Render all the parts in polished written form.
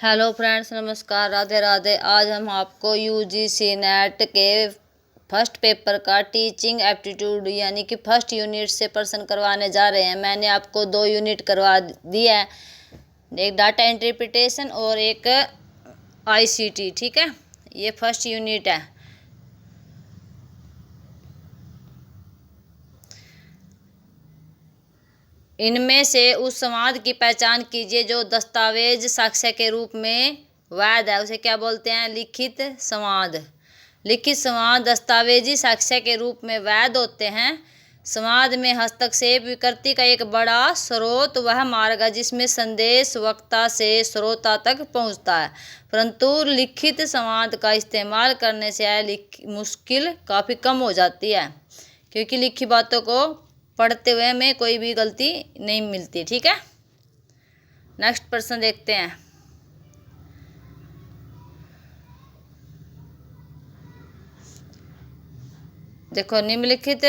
Hello friends, नमस्कार, राधे राधे। आज हम आपको यूजीसी नेट के फर्स्ट पेपर का टीचिंग एप्टीट्यूड यानी कि फर्स्ट यूनिट से प्रश्न करवाने जा रहे हैं। मैंने आपको 2 यूनिट करवा दिया है, एक डाटा इंटरप्रिटेशन और एक आईसीटी। ठीक है, ये फर्स्ट यूनिट है। इनमें से उस संवाद की पहचान कीजिए जो दस्तावेज साक्ष्य के रूप में वैध है। उसे क्या बोलते हैं? लिखित संवाद। लिखित संवाद दस्तावेजी साक्ष्य के रूप में वैध होते हैं। संवाद में हस्तक्षेप विकृति का एक बड़ा स्रोत वह मार्ग है जिसमें संदेश वक्ता से श्रोता तक पहुंचता है, परंतु लिखित संवाद का इस्तेमाल करने से यह मुश्किल काफ़ी कम हो जाती है, क्योंकि लिखी बातों को पढ़ते हुए में कोई भी गलती नहीं मिलती। ठीक है, नेक्स्ट प्रश्न देखते हैं। देखो, निम्नलिखित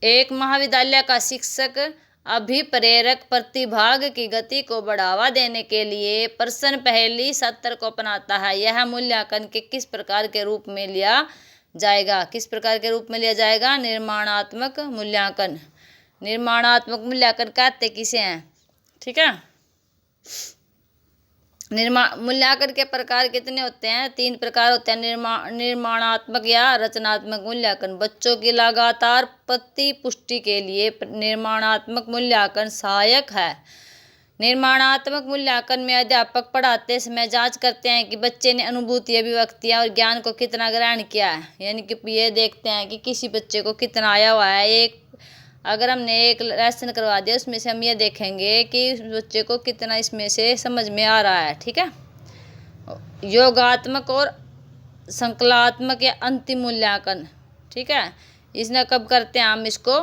एक महाविद्यालय का शिक्षक अभिप्रेरक प्रतिभाग की गति को बढ़ावा देने के लिए प्रश्न पहेली 70 को अपनाता है। यह मूल्यांकन के किस प्रकार के रूप में लिया जाएगा? किस प्रकार के रूप में लिया जाएगा? निर्माणात्मक मूल्यांकन। निर्माणात्मक मूल्यांकन कहते किसे हैं? ठीक है, मूल्यांकन के प्रकार कितने होते हैं? 3 प्रकार होते हैं। निर्माणात्मक या रचनात्मक मूल्यांकन। बच्चों की लगातार प्रतिपुष्टि के लिए निर्माणात्मक मूल्यांकन सहायक है। निर्माणात्मक मूल्यांकन में अध्यापक पढ़ाते समय जांच करते हैं कि बच्चे ने अनुभूति, अभिव्यक्तियां और ज्ञान को कितना ग्रहण किया है, यानी कि ये देखते हैं कि किसी बच्चे को कितना आया हुआ है। अगर हमने एक लेसन करवा दिया, उसमें से हम ये देखेंगे कि बच्चे को कितना इसमें से समझ में आ रहा है। ठीक है, योगात्मक और संकलात्मक या अंतिम मूल्यांकन। ठीक है, इसने कब करते हैं? हम इसको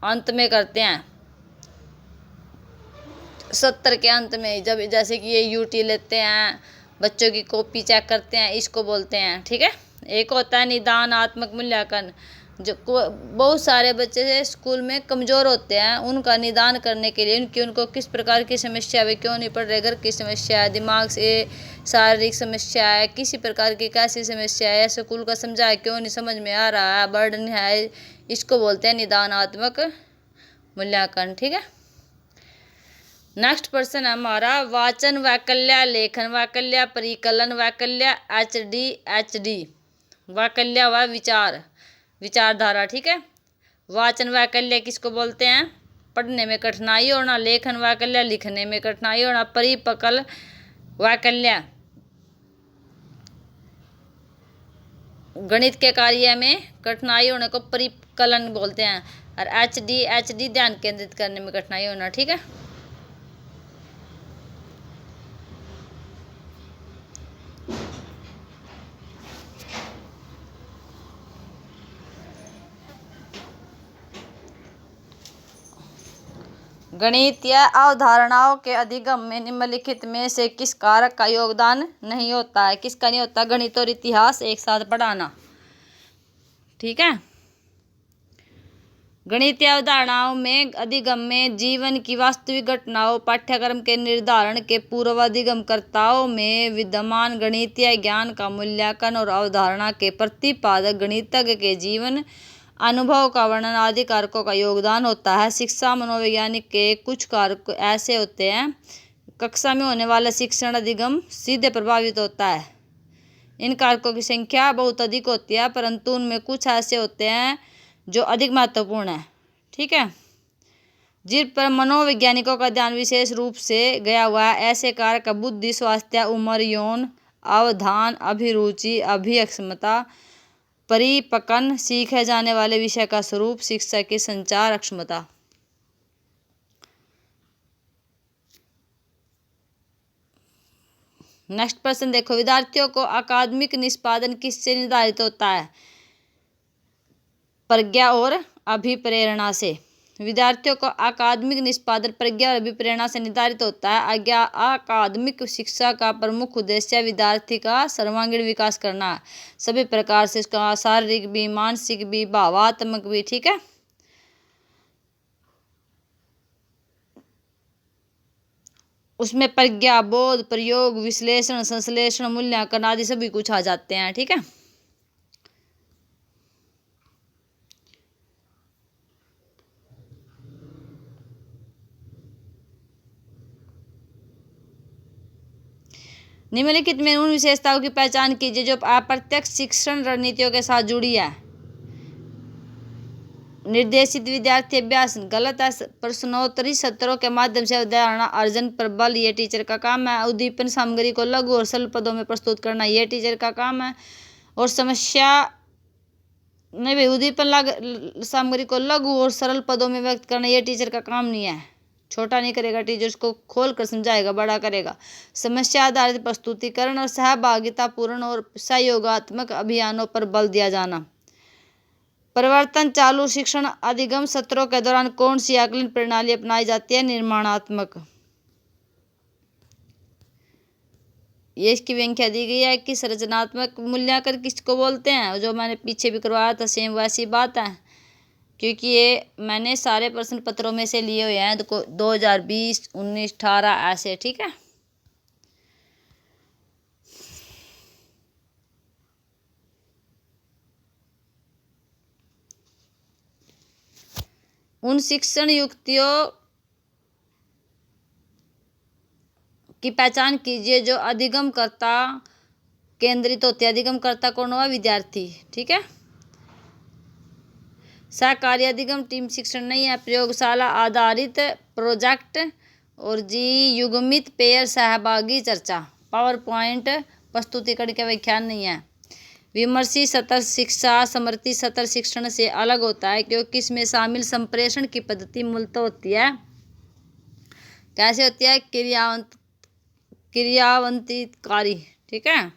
अंत में करते हैं, 70 के अंत में। जब जैसे कि ये यूटी लेते हैं, बच्चों की कॉपी चेक करते हैं, इसको बोलते हैं। ठीक है, एक होता है निदानात्मक मूल्यांकन। जो बहुत सारे बच्चे से स्कूल में कमज़ोर होते हैं, उनका निदान करने के लिए उनको किस प्रकार की समस्या है, क्यों नहीं पढ़ रहे, घर की समस्या है, दिमाग से शारीरिक समस्या है, किसी प्रकार की कैसी समस्या है, स्कूल का समझा है, क्यों नहीं समझ में आ रहा है, बर्डन है, इसको बोलते हैं निदानात्मक मूल्यांकन। ठीक है, नेक्स्ट प्रश्न है हमारा वाचन वैकल्य, लेखन वैकल्य, परिकलन वैकल्य, एचडी वैकल्य व विचारधारा। ठीक है, वाचन वैकल्य किसको बोलते हैं? पढ़ने में कठिनाई होना। लेखन वैकल्य, लिखने में कठिनाई होना। परिपकल वैकल्य, गणित के कार्य में कठिनाई होने को परिकलन बोलते हैं। और एचडी ध्यान केंद्रित करने में कठिनाई होना। ठीक है, गणितीय अवधारणाओं के अधिगम में निम्नलिखित में से किस कारक का योगदान नहीं होता है? किसका नहीं होता? गणित और इतिहास एक साथ पढ़ाना। ठीक है, गणितीय अवधारणाओं में अधिगम में जीवन की वास्तविक घटनाओं, पाठ्यक्रम के निर्धारण के पूर्व अधिगमकर्ताओं में विद्यमान गणितीय ज्ञान का मूल्यांकन और अवधारणा के प्रतिपादक गणितज्ञ के जीवन अनुभव का वर्णन आदि कारकों का योगदान होता है। शिक्षा मनोवैज्ञानिक के कुछ कारक ऐसे होते हैं। कक्षा में होने वाला शिक्षण अधिगम सीधे प्रभावित होता है। इन कारकों की संख्या बहुत अधिक होती है, परंतु उनमें कुछ ऐसे होते हैं जो अधिक महत्वपूर्ण है। ठीक है, जिन पर मनोवैज्ञानिकों का ध्यान विशेष रूप से गया हुआ है। ऐसे कारक बुद्धि, स्वास्थ्य, उम्र, यौन अवधान, अभिरुचि, अभिक्षमता, परिपक्वन, सीखे जाने वाले विषय का स्वरूप, शिक्षा की संचार क्षमता। नेक्स्ट प्रश्न देखो, विद्यार्थियों को अकादमिक निष्पादन किससे निर्धारित होता है? प्रज्ञा और अभिप्रेरणा से। विद्यार्थियों को अकादमिक निष्पादन प्रज्ञा और अभिप्रेरणा से निर्धारित होता है। अकादमिक शिक्षा का प्रमुख उद्देश्य विद्यार्थी का सर्वांगीण विकास करना है, सभी प्रकार से, इसका शारीरिक भी, मानसिक भी, भावात्मक भी। ठीक है, उसमें प्रज्ञा, बोध, प्रयोग, विश्लेषण, संश्लेषण, मूल्यांकन आदि सभी कुछ आ जाते हैं। ठीक है। निम्नलिखित में उन विशेषताओं की पहचान कीजिए जो अप्रत्यक्ष शिक्षण रणनीतियों के साथ जुड़ी है। निर्देशित विद्यार्थी अभ्यास गलत है। प्रश्नोत्तरी सत्रों के माध्यम से अवधारणा अर्जन पर बल, ये टीचर का काम है। उद्दीपन सामग्री को लघु और सरल पदों में प्रस्तुत करना, ये टीचर का काम है। और समस्या नहीं भाई, उद्दीपन सामग्री को लघु और सरल पदों में व्यक्त करना, ये टीचर का काम नहीं है। छोटा नहीं करेगा टीचर, उसको खोल कर समझाएगा, बड़ा करेगा। समस्या आधारित प्रस्तुतिकरण और सहभागितापूर्ण और सहयोगात्मक अभियानों पर बल दिया जाना। परिवर्तन चालू शिक्षण अधिगम सत्रों के दौरान कौन सी आकलन प्रणाली अपनाई जाती है? निर्माणात्मक। ये इसकी व्याख्या दी गई है कि संरचनात्मक मूल्यांकन किसको बोलते हैं, जो मैंने पीछे भी करवाया था, सेम वैसी बात है। क्योंकि ये मैंने सारे प्रश्न पत्रों में से लिए हुए हैं, 2020, 19, 18 ऐसे। ठीक है। उन शिक्षण युक्तियों की पहचान कीजिए जो अधिगमकर्ता केंद्रित होते हैं। अधिगमकर्ता कौन हुआ? विद्यार्थी। ठीक है। सहकारी अधिगम टीम शिक्षण नहीं है। प्रयोगशाला आधारित प्रोजेक्ट और जी युग्मित पेयर सहभागी चर्चा, पावर पॉइंट प्रस्तुतिकरण का व्याख्यान नहीं है। विमर्शी सतर शिक्षा समर्थी सतर शिक्षण से अलग होता है क्योंकि इसमें शामिल संप्रेषण की पद्धति मूलतः होती है, कैसे होती है? क्रियान्वितकारी। ठीक है।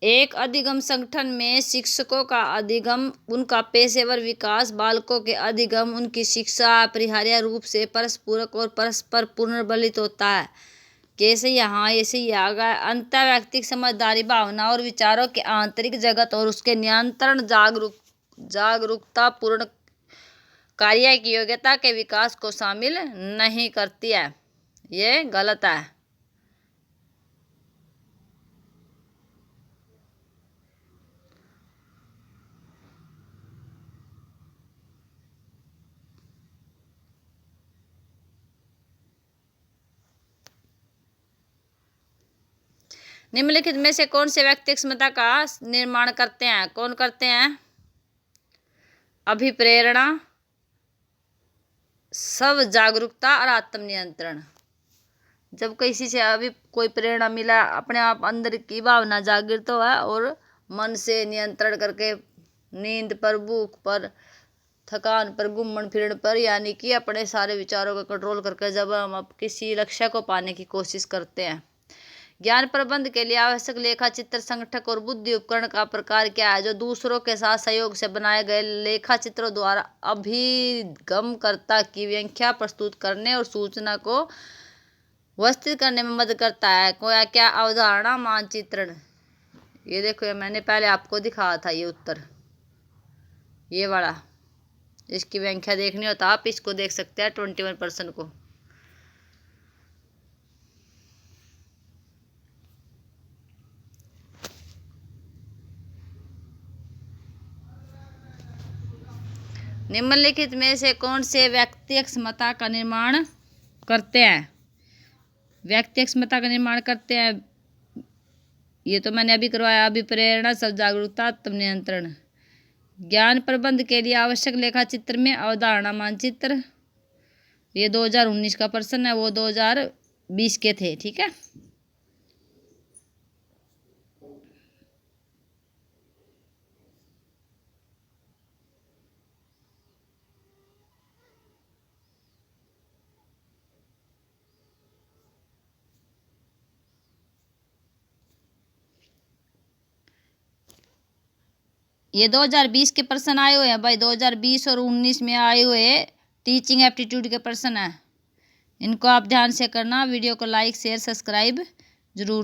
एक अधिगम संगठन में शिक्षकों का अधिगम, उनका पेशेवर विकास, बालकों के अधिगम, उनकी शिक्षा अपरिहार्य रूप से परस्पूरक और परस्पर पुनर्बलित होता है। कैसे यहाँ ऐसे ही आ गया। अंतर्वैयक्तिक समझदारी, भावना और विचारों के आंतरिक जगत और उसके नियंत्रण, जागरूकतापूर्ण कार्य की योग्यता के विकास को शामिल नहीं करती है। ये गलत है। निम्नलिखित में से कौन से व्यक्ति क्षमता का निर्माण करते हैं? कौन करते हैं? अभिप्रेरणा, स्व जागरूकता और आत्मनियंत्रण। जब किसी से अभी कोई प्रेरणा मिला, अपने आप अंदर की भावना जागृत हो है और मन से नियंत्रण करके नींद पर, भूख पर, थकान पर, घूमन फिरन पर, यानी कि अपने सारे विचारों को कंट्रोल करके जब हम अब किसी लक्ष्य को पाने की कोशिश करते हैं। ज्ञान प्रबंध के लिए आवश्यक लेखा चित्र, संगठक और बुद्धि उपकरण का प्रकार क्या है? जो दूसरों के साथ सहयोग से बनाए गए लेखा चित्रों द्वारा अभिगमकर्ता की व्याख्या प्रस्तुत करने और सूचना को व्यवस्थित करने में मदद करता है। कोई क्या? अवधारणा मानचित्रण। ये देखो, ये मैंने पहले आपको दिखाया था, ये उत्तर, ये वाला। इसकी व्याख्या देखनी हो तो आप इसको देख सकते हैं, 21% को। निम्नलिखित में से कौन से व्यक्ति क्षमता का निर्माण करते हैं? व्यक्ति क्षमता का निर्माण करते हैं, ये तो मैंने अभी करवाया। अभिप्रेरणा, स्व जागरूकता, आत्मनियंत्रण। ज्ञान प्रबंध के लिए आवश्यक लेखा चित्र में अवधारणा मानचित्र, ये 2019 का प्रश्न है, वो 2020 के थे। ठीक है। ये 2020 के प्रश्न आए हुए हैं भाई, 2020 और 19 में आए हुए टीचिंग एप्टीट्यूड के प्रश्न हैं। इनको आप ध्यान से करना। वीडियो को लाइक, शेयर, सब्सक्राइब जरूर।